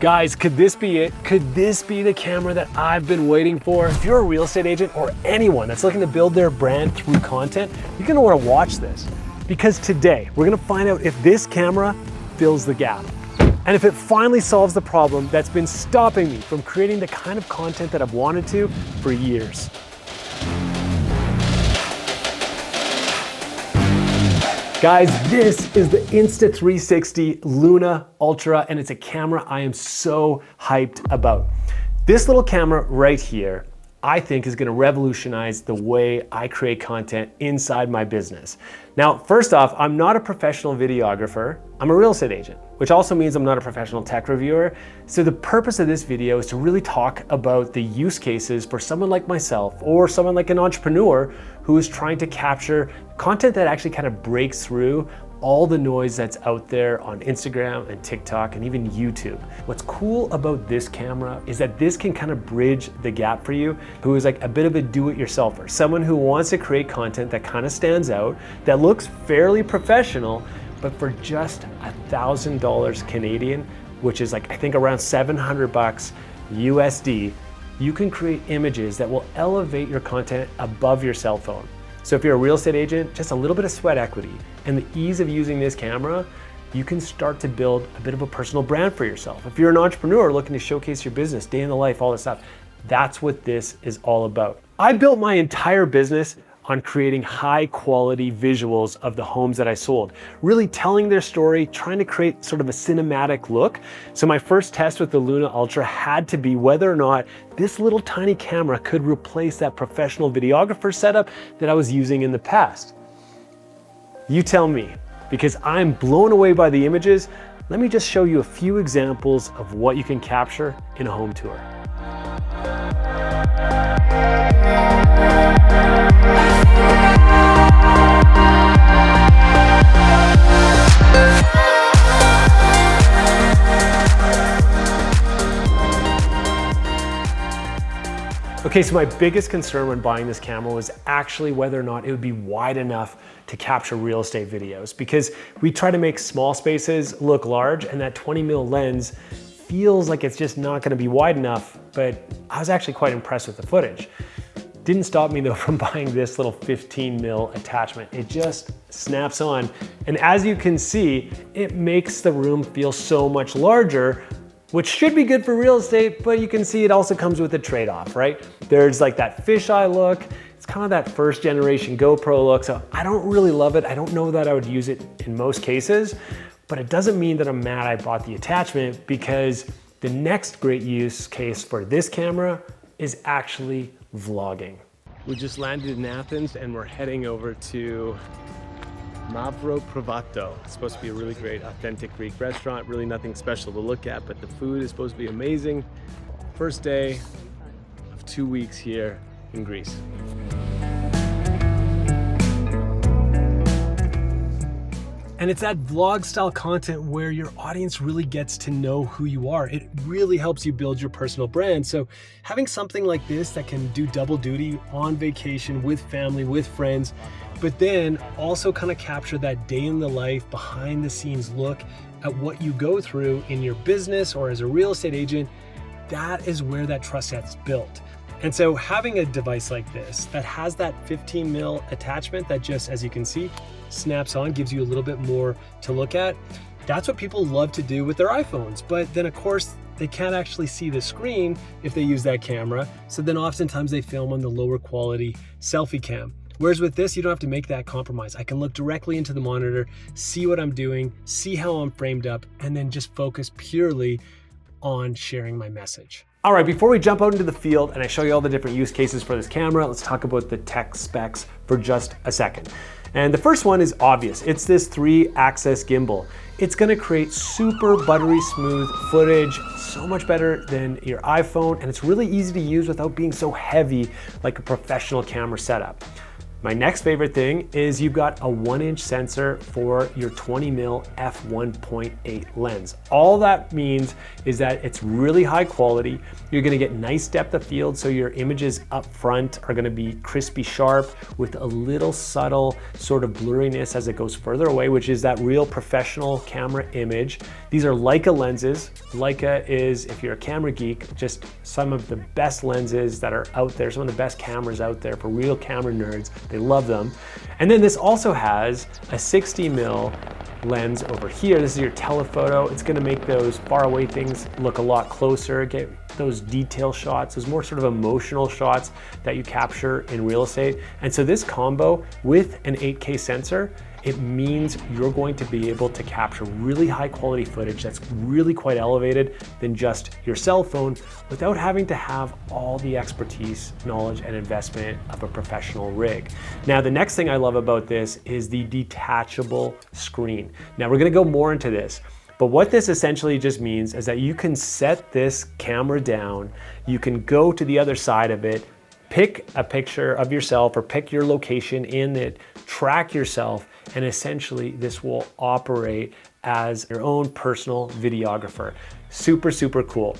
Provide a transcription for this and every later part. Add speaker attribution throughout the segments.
Speaker 1: Guys, could this be it? Could this be the camera that I've been waiting for? If you're a real estate agent or anyone that's looking to build their brand through content, you're gonna wanna watch this. Because today, we're gonna find out if this camera fills the gap. And if it finally solves the problem that's been stopping me from creating the kind of content that I've wanted to for years. Guys, this is the Insta360 Luna Ultra, and it's a camera I am so hyped about. This little camera right here, I think is gonna revolutionize the way I create content inside my business. Now, first off, I'm not a professional videographer. I'm a real estate agent, which also means I'm not a professional tech reviewer. So the purpose of this video is to really talk about the use cases for someone like myself or someone like an entrepreneur who is trying to capture content that actually kind of breaks through all the noise that's out there on Instagram and TikTok and even YouTube. What's cool about this camera is that this can kind of bridge the gap for you who is like a bit of a do-it-yourselfer, someone who wants to create content that kind of stands out, that looks fairly professional, but for just $1,000 Canadian, which is like, I think around 700 bucks USD, you can create images that will elevate your content above your cell phone. So if you're a real estate agent, just a little bit of sweat equity and the ease of using this camera, you can start to build a bit of a personal brand for yourself. If you're an entrepreneur looking to showcase your business, day in the life, all this stuff, that's what this is all about. I built my entire business on creating high quality visuals of the homes that I sold, really telling their story, trying to create sort of a cinematic look. So my first test with the Luna Ultra had to be whether or not this little tiny camera could replace that professional videographer setup that I was using in the past. You tell me, because I'm blown away by the images. Let me just show you a few examples of what you can capture in a home tour. Okay, so my biggest concern when buying this camera was actually whether or not it would be wide enough to capture real estate videos, because we try to make small spaces look large and that 20mm lens feels like it's just not gonna be wide enough, but I was actually quite impressed with the footage. Didn't stop me though from buying this little 15mm attachment. It just snaps on. And as you can see, it makes the room feel so much larger, which should be good for real estate, but you can see it also comes with a trade-off, right? There's like that fisheye look. It's kind of that first generation GoPro look. So I don't really love it. I don't know that I would use it in most cases, but it doesn't mean that I'm mad I bought the attachment, because the next great use case for this camera is actually vlogging. We just landed in Athens and we're heading over to Mavro Provato. It's supposed to be a really great, authentic Greek restaurant. Really nothing special to look at, but the food is supposed to be amazing. First day of 2 weeks here in Greece. And it's that vlog style content where your audience really gets to know who you are. It really helps you build your personal brand. So having something like this that can do double duty on vacation with family, with friends, but then also kind of capture that day in the life, behind the scenes look at what you go through in your business or as a real estate agent, that is where that trust gets built. And so having a device like this that has that 15mm attachment that just, as you can see, snaps on, gives you a little bit more to look at. That's what people love to do with their iPhones. But then of course, they can't actually see the screen if they use that camera. So then oftentimes they film on the lower quality selfie cam. Whereas with this, you don't have to make that compromise. I can look directly into the monitor, see what I'm doing, see how I'm framed up, and then just focus purely on sharing my message. All right, before we jump out into the field and I show you all the different use cases for this camera, let's talk about the tech specs for just a second. And the first one is obvious. It's this 3-axis gimbal. It's gonna create super buttery smooth footage, so much better than your iPhone, and it's really easy to use without being so heavy like a professional camera setup. My next favorite thing is you've got a 1-inch sensor for your 20mm f1.8 lens. All that means is that it's really high quality. You're gonna get nice depth of field, so your images up front are gonna be crispy sharp with a little subtle sort of blurriness as it goes further away, which is that real professional camera image. These are Leica lenses. Leica is, if you're a camera geek, just some of the best lenses that are out there, some of the best cameras out there for real camera nerds. They love them. And then this also has a 60mm lens over here. This is your telephoto. It's gonna make those far away things look a lot closer, get those detail shots, those more sort of emotional shots that you capture in real estate. And so this combo with an 8K sensor, it means you're going to be able to capture really high quality footage that's really quite elevated than just your cell phone without having to have all the expertise, knowledge, and investment of a professional rig. Now, the next thing I love about this is the detachable screen. Now, we're gonna go more into this, but what this essentially just means is that you can set this camera down, you can go to the other side of it, pick a picture of yourself or pick your location in it, track yourself, and essentially this will operate as your own personal videographer. Super, super cool.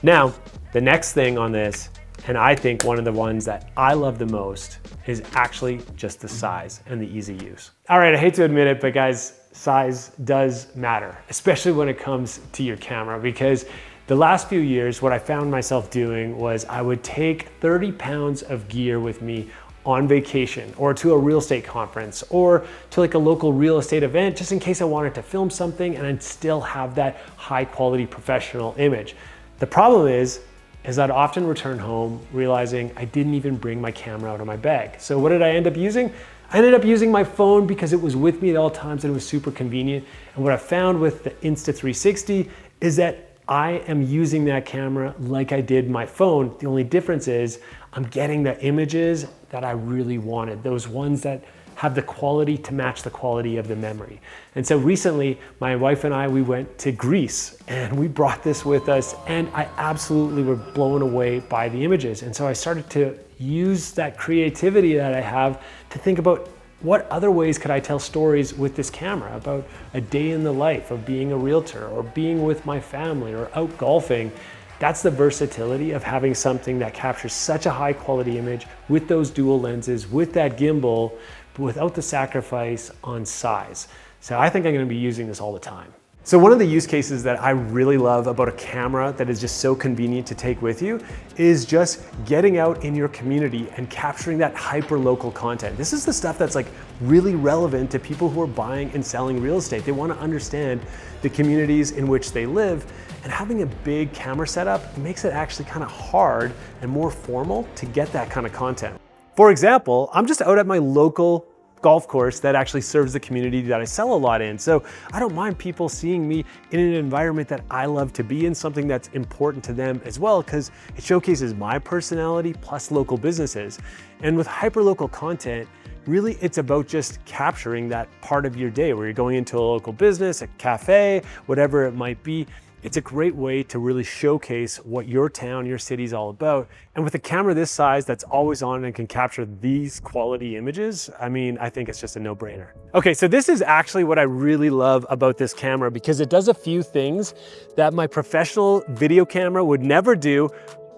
Speaker 1: Now, the next thing on this, and I think one of the ones that I love the most, is actually just the size and the easy use. All right, I hate to admit it, but guys, size does matter, especially when it comes to your camera, because the last few years, what I found myself doing was I would take 30 pounds of gear with me on vacation or to a real estate conference or to like a local real estate event, just in case I wanted to film something and I'd still have that high quality professional image. The problem is I'd often return home realizing I didn't even bring my camera out of my bag. So what did I end up using? I ended up using my phone because it was with me at all times and it was super convenient. And what I found with the Insta360 is that I am using that camera like I did my phone. The only difference is I'm getting the images that I really wanted, those ones that have the quality to match the quality of the memory. And so recently, my wife and I, we went to Greece and we brought this with us and I absolutely were blown away by the images. And so I started to use that creativity that I have to think about what other ways could I tell stories with this camera about a day in the life of being a realtor or being with my family or out golfing. That's the versatility of having something that captures such a high quality image with those dual lenses, with that gimbal, but without the sacrifice on size. So I think I'm gonna be using this all the time. So one of the use cases that I really love about a camera that is just so convenient to take with you is just getting out in your community and capturing that hyper-local content. This is the stuff that's like really relevant to people who are buying and selling real estate. They want to understand the communities in which they live, and having a big camera setup makes it actually kind of hard and more formal to get that kind of content. For example, I'm just out at my local golf course that actually serves the community that I sell a lot in. So I don't mind people seeing me in an environment that I love to be in, something that's important to them as well, because it showcases my personality plus local businesses. And with hyperlocal content, really it's about just capturing that part of your day where you're going into a local business, a cafe, whatever it might be. It's a great way to really showcase what your town, your city's all about. And with a camera this size that's always on and can capture these quality images, I mean, I think it's just a no-brainer. Okay, so this is actually what I really love about this camera because it does a few things that my professional video camera would never do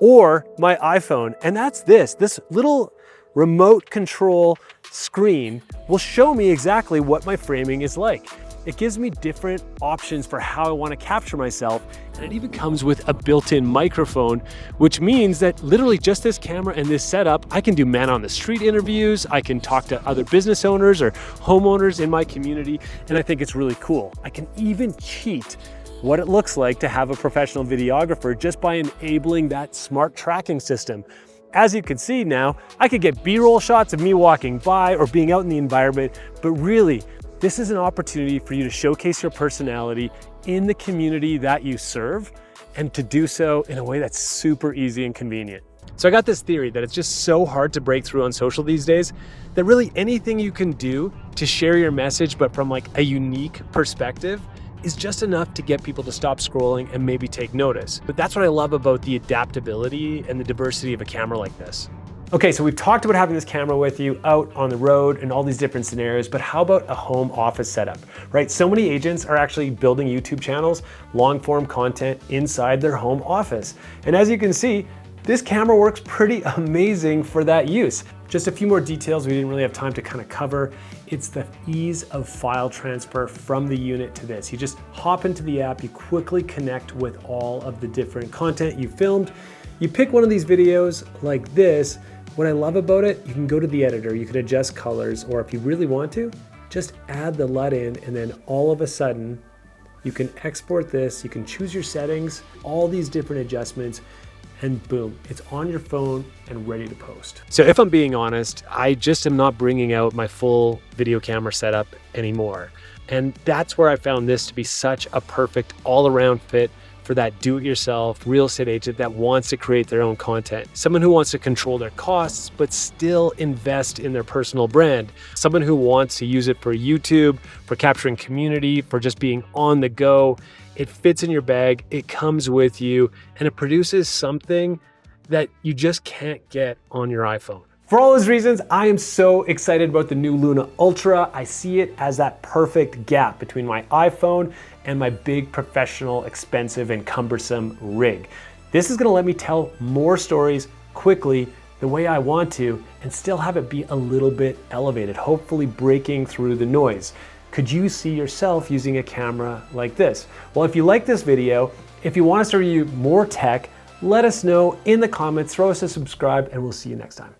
Speaker 1: or my iPhone. And that's this little remote control screen will show me exactly what my framing is like. It gives me different options for how I want to capture myself, and it even comes with a built-in microphone, which means that literally just this camera and this setup, I can do man on the street interviews, I can talk to other business owners or homeowners in my community, and I think it's really cool. I can even cheat what it looks like to have a professional videographer just by enabling that smart tracking system. As you can see now, I could get B-roll shots of me walking by or being out in the environment, but really, this is an opportunity for you to showcase your personality in the community that you serve and to do so in a way that's super easy and convenient. So I got this theory that it's just so hard to break through on social these days that really anything you can do to share your message, but from like a unique perspective, is just enough to get people to stop scrolling and maybe take notice. But that's what I love about the adaptability and the diversity of a camera like this. Okay, so we've talked about having this camera with you out on the road and all these different scenarios, but how about a home office setup, right? So many agents are actually building YouTube channels, long form content inside their home office. And as you can see, this camera works pretty amazing for that use. Just a few more details we didn't really have time to kind of cover. It's the ease of file transfer from the unit to this. You just hop into the app, you quickly connect with all of the different content you filmed. You pick one of these videos like this. What I love about it, you can go to the editor, you can adjust colors, or if you really want to, just add the LUT in, and then all of a sudden, you can export this, you can choose your settings, all these different adjustments, and boom, it's on your phone and ready to post. So if I'm being honest, I just am not bringing out my full video camera setup anymore. And that's where I found this to be such a perfect all-around fit for that do-it-yourself real estate agent that wants to create their own content. Someone who wants to control their costs, but still invest in their personal brand. Someone who wants to use it for YouTube, for capturing community, for just being on the go. It fits in your bag, it comes with you, and it produces something that you just can't get on your iPhone. For all those reasons, I am so excited about the new Luna Ultra. I see it as that perfect gap between my iPhone and my big professional, expensive, and cumbersome rig. This is gonna let me tell more stories quickly the way I want to and still have it be a little bit elevated, hopefully breaking through the noise. Could you see yourself using a camera like this? Well, if you like this video, if you want us to review more tech, let us know in the comments, throw us a subscribe, and we'll see you next time.